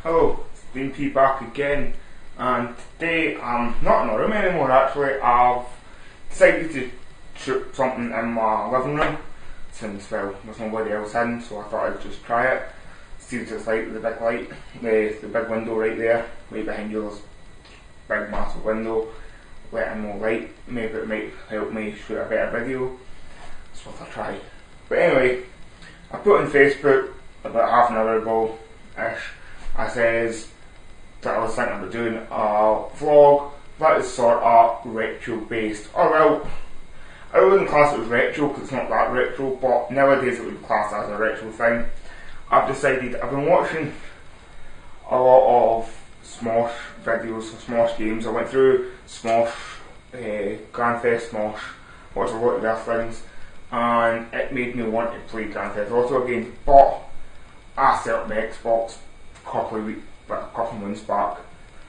Hello, Stean back again, and today I'm not in my room anymore. Actually, I've decided to shoot something in my living room since, well, there's nobody else in, so I thought I'd just try it, see what it's like with the big light, the big window right there, right behind you. There's a big massive window, let in more light. Maybe it might help me shoot a better video. It's worth a try. But anyway, I put on Facebook about half an hour ago-ish. I says that I was thinking about doing a vlog that is sort of retro based. Or well, I wouldn't class it as retro because it's not that retro, but nowadays it would be classed as a retro thing. I've decided, I've been watching a lot of Smosh videos, Smosh games. I went through Smosh, Grand Theft Smosh, watched a lot of their things, and it made me want to play Grand Theft Auto again, but I set up my Xbox a couple months back,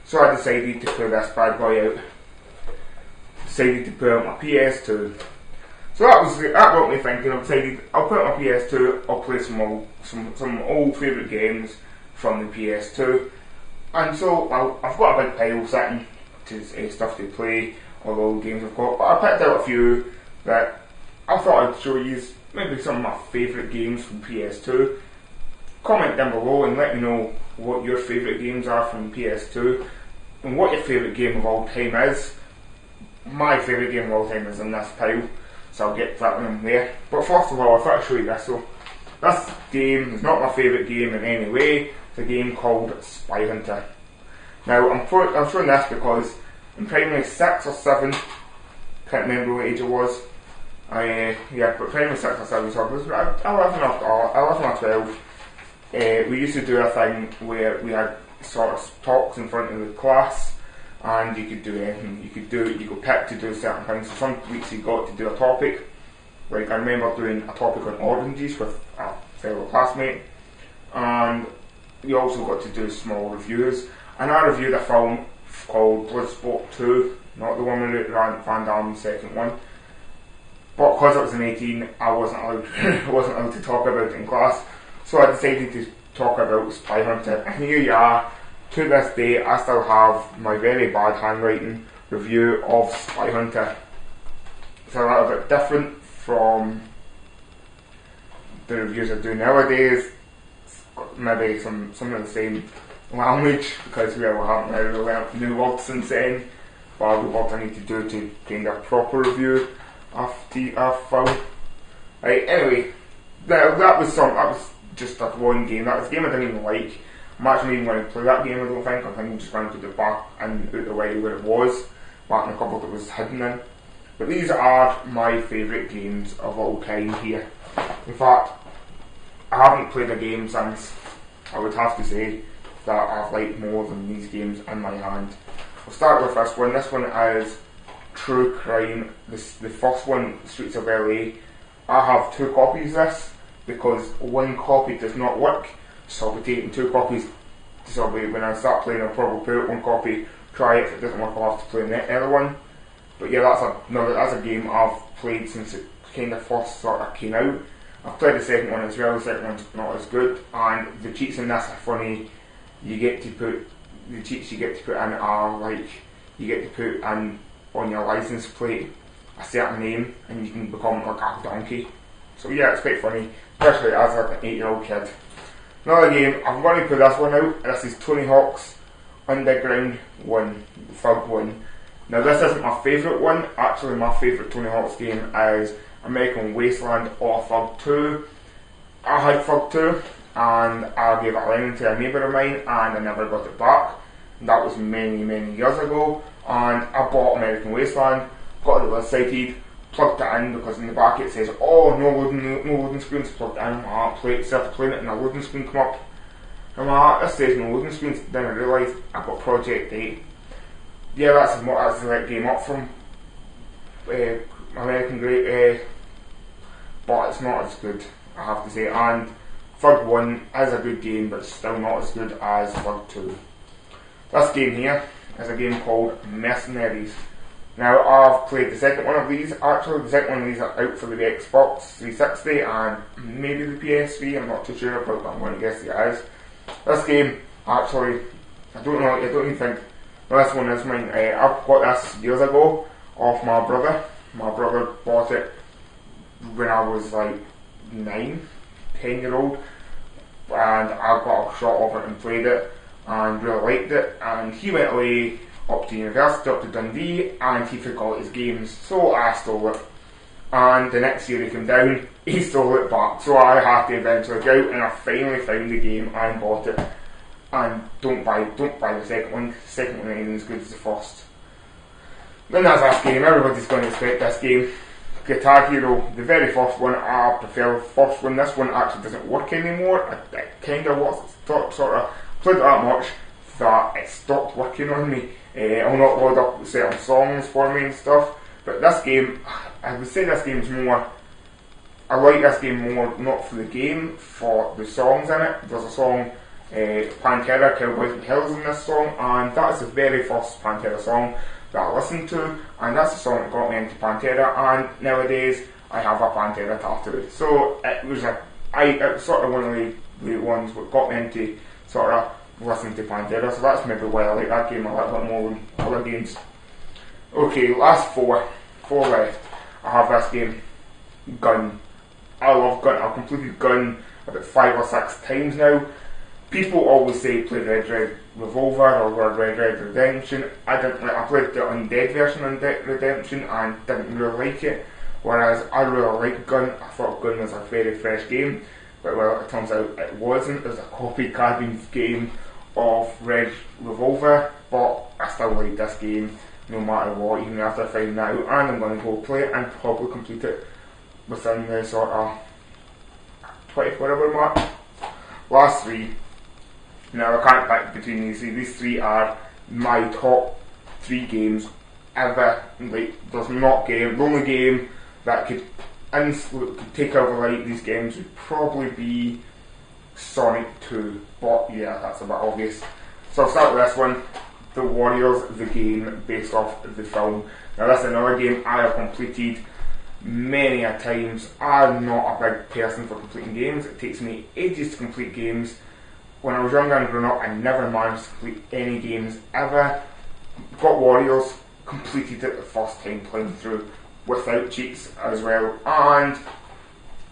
so I decided to play this bad boy out. Decided to put out my PS2. So that got me thinking. I decided I'll put out my PS2. I'll play some old favourite games from the PS2. And so I've got a big pile sitting to stuff to play, all the old games I've got. But I picked out a few that I thought I'd show you. Maybe some of my favourite games from PS2. Comment down below and let me know what your favourite games are from PS2 and what your favourite game of all time is. My favourite game of all time is in this pile, so I'll get to that one in there. But first of all, I thought I'd show you this. So this game is not my favourite game in any way. It's a game called Spy Hunter. Now I'm showing this because in primary 6 or 7, can't remember what age it was. Yeah, but primary 6 or 7, so it was 11 or 12. We used to do a thing where we had sort of talks in front of the class, and you could do anything. You could pick to do certain things. So some weeks you got to do a topic. Like I remember doing a topic on oranges with a fellow classmate, and you also got to do small reviews. And I reviewed a film called Bloodsport 2, not the one with Van Damme's second one. But because I was an 18, I wasn't allowed to talk about it in class. So I decided to talk about Spy Hunter, and here you are. To this day, I still have my very bad handwriting review of Spy Hunter. It's a little bit different from the reviews I do nowadays. It's got maybe some of the same language because we haven't really learnt new words since then. But what I need to do to gain a proper review of the film. Right, anyway, that was just that one game. That was a game I didn't even like. I'm actually even going to play that game, I don't think. I think I'm just going to put it back and out the way where it was, back in the cupboard it was hidden in. But these are my favourite games of all time here. In fact, I haven't played a game since, I would have to say, that I've liked more than these games in my hand. We'll start with this one. This one is True Crime. The first one, Streets of LA. I have 2 copies of this, because one copy does not work, so I'll be taking 2 copies. So when I start playing, I'll probably put out 1 copy, try it. If it doesn't work, I'll have to play the other one. But yeah, that's a game I've played since it kind of first sort of came out. I've played the second one as well. The second one's not as good, and the cheats in this are funny. The cheats you get to put in are like, you get to put in on your license plate a certain name, and you can become like a donkey. So yeah, it's quite funny, especially as like an 8-year-old kid. Another game, I'm going to put this one out. This is Tony Hawk's Underground 1, Thug 1. Now this isn't my favourite one. Actually, my favourite Tony Hawk's game is American Wasteland or Thug 2. I had Thug 2, and I gave it a lemon to a neighbour of mine, and I never got it back. And that was many years ago. And I bought American Wasteland, got it excited, plugged it in, because in the back it says, oh, no loading screens, plugged it in, started playing it, and a loading screen come up. And this says no loading screens. Then I realised I got Project 8. Yeah, that's the right game up from American Great, but it's not as good, I have to say. And Thug 1 is a good game, but still not as good as Thug 2. This game here is a game called Mercenaries. Now, I've played the second one of these. Actually, the second one of these are out for the Xbox 360 and maybe the PS3. I'm not too sure, but I'm going to guess it is. This game actually, I don't know, I don't even think, no, this one is mine. I got this years ago off my brother. My brother bought it when I was like 9, 10-year-old, and I got a shot of it and played it and really liked it, and he went away up to university, up to Dundee, and he forgot his games, so I stole it. And the next year he came down, he stole it back, so I had to eventually go out, and I finally found the game and bought it. And don't buy the second one. The second one ain't as good as the first. Then there's this game. Everybody's going to expect this game. Guitar Hero, the very first one. I prefer the first one. This one actually doesn't work anymore. I kind of sort of played it that much that it stopped working on me. I'll not load up certain songs for me and stuff. But this game, I would say this game's more. I like this game more not for the game, for the songs in it. There's a song. Pantera, Cowboys and Hills in this song, and that's the very first Pantera song that I listened to, and that's the song that got me into Pantera, and nowadays I have a Pantera tattoo. So it was sort of one of the ones that got me into sort of listening to Pantera, so that's maybe why I like that game a little bit more than other games. Okay, last four left. I have this game, Gun. I love Gun. I've completed Gun about 5 or 6 times now. People always say play Red Revolver or Red Redemption. I didn't like. I played the Undead version of Red Redemption and didn't really like it. Whereas I really liked Gun. I thought Gun was a very fresh game, but well, it turns out it wasn't. It was a copycat game of Red Revolver. But I still like this game no matter what, even after I find that out. And I'm going to go play it and probably complete it within the sort of 24-hour mark. Last 3. Now I can't pick between these 3. These 3 are my top 3 games ever. Like, there's not game. The only game that could take over like these games would probably be Sonic 2. But yeah, that's a bit obvious. So I'll start with this one. The Warriors, the game based off the film. Now that's another game I have completed many a times. I'm not a big person for completing games. It takes me ages to complete games. When I was younger and growing up, I never managed to complete any games ever. Got Warriors, completed it the first time playing through without cheats as well. And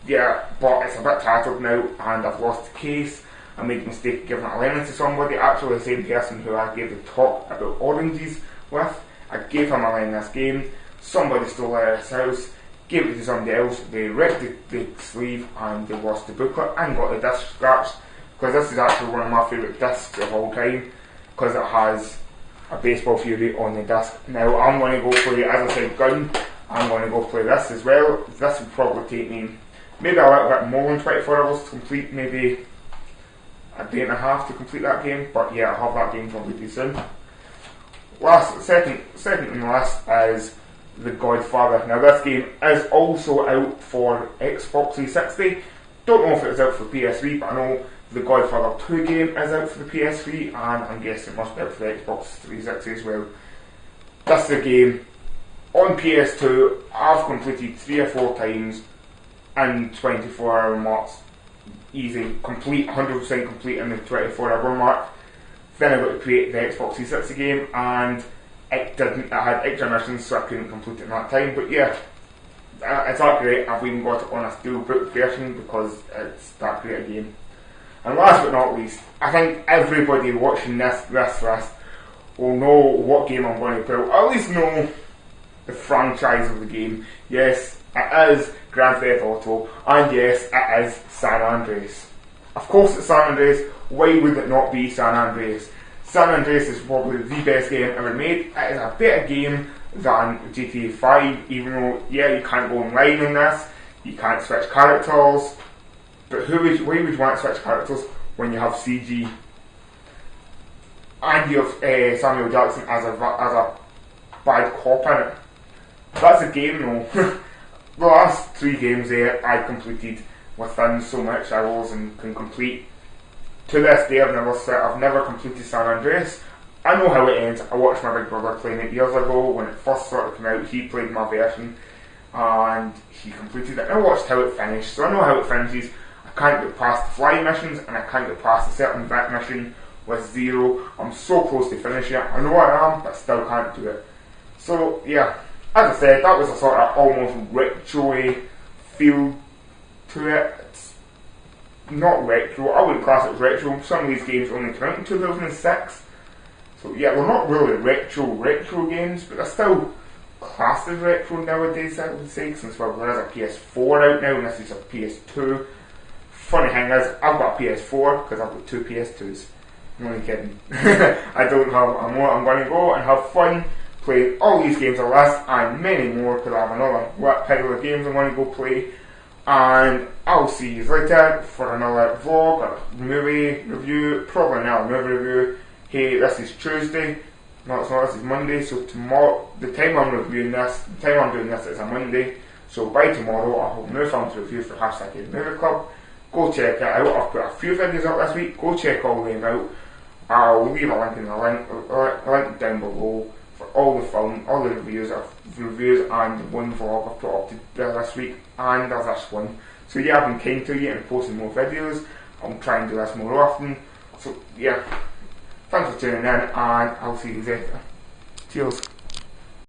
yeah, but it's a bit tattered now and I've lost the case. I made the mistake of giving it a lemon to somebody, actually the same person who I gave the talk about oranges with. I gave him a lemon this game, somebody stole it out of his house, gave it to somebody else, they ripped the sleeve and they lost the booklet and got the disc scratched, because this is actually one of my favourite discs of all time, because it has a Baseball Fury on the disc. Now I'm going to go play, as I said, Gun, I'm going to go play this as well. This would probably take me maybe a little bit more than 24 hours to complete, maybe a day and a half to complete that game, but yeah, I'll have that game completed soon. Second on the list is The Godfather. Now this game is also out for Xbox 360. Don't know if it's out for PS3, but I know The Godfather 2 game is out for the PS3, and I'm guessing it must be out for the Xbox 360 as well. That's the game. On PS2, I've completed 3 or 4 times in 24-hour marks. Easy, complete, 100% complete in the 24-hour mark. Then I got to create the Xbox 360 game, and it had extra missions, so I couldn't complete it in that time. But yeah, it's that great. I've even got it on a steelbook version because it's that great a game. And last but not least, I think everybody watching this list will know what game I'm going to play, or at least know the franchise of the game. Yes, it is Grand Theft Auto, and yes, it is San Andreas. Of course it's San Andreas. Why would it not be San Andreas? San Andreas is probably the best game ever made. It is a better game than GTA 5, even though, yeah, you can't go online on this, you can't switch characters, but why would you want to switch characters when you have CG? And you have Samuel Jackson as a bad cop in it. That's a game though. The last 3 games there I completed within so much hours and can complete. To this day I've never completed San Andreas. I know how it ends. I watched my big brother playing it years ago when it first sort of came out. He played my version and he completed it. I watched how it finished, so I know how it finishes. I can't get past the fly missions and I can't get past a certain back mission with 0. I'm so close to finishing it. I know I am, but still can't do it. So yeah, as I said, that was a sort of almost retro-y feel to it. It's not retro, I wouldn't class it as retro. Some of these games only came out in 2006. So yeah, they're not really retro games, but they're still classed as retro nowadays, I would say, since there is a PS4 out now and this is a PS2. Funny thing is, I've got a PS4 because I've got 2 PS2s. I'm only kidding. I don't have a more. I'm going to go and have fun playing all these games on the list and many more because I have another pile of games I'm going to go play. And I'll see you later for another vlog, a movie review, probably another movie review. Hey, this is Tuesday. No, it's not, this is Monday, so tomorrow, the time I'm doing this is a Monday, so by tomorrow I'll have new films to review for #Movie Club. Go check it out. I've put a few videos up this week, go check all of them out. I'll leave a link in the link down below for all the film, all the reviews and one vlog I've put up this week, and there's this one. So yeah, I've been kind to you and posting more videos. I'll try and do this more often. So yeah, thanks for tuning in, and I'll see you later. Cheers.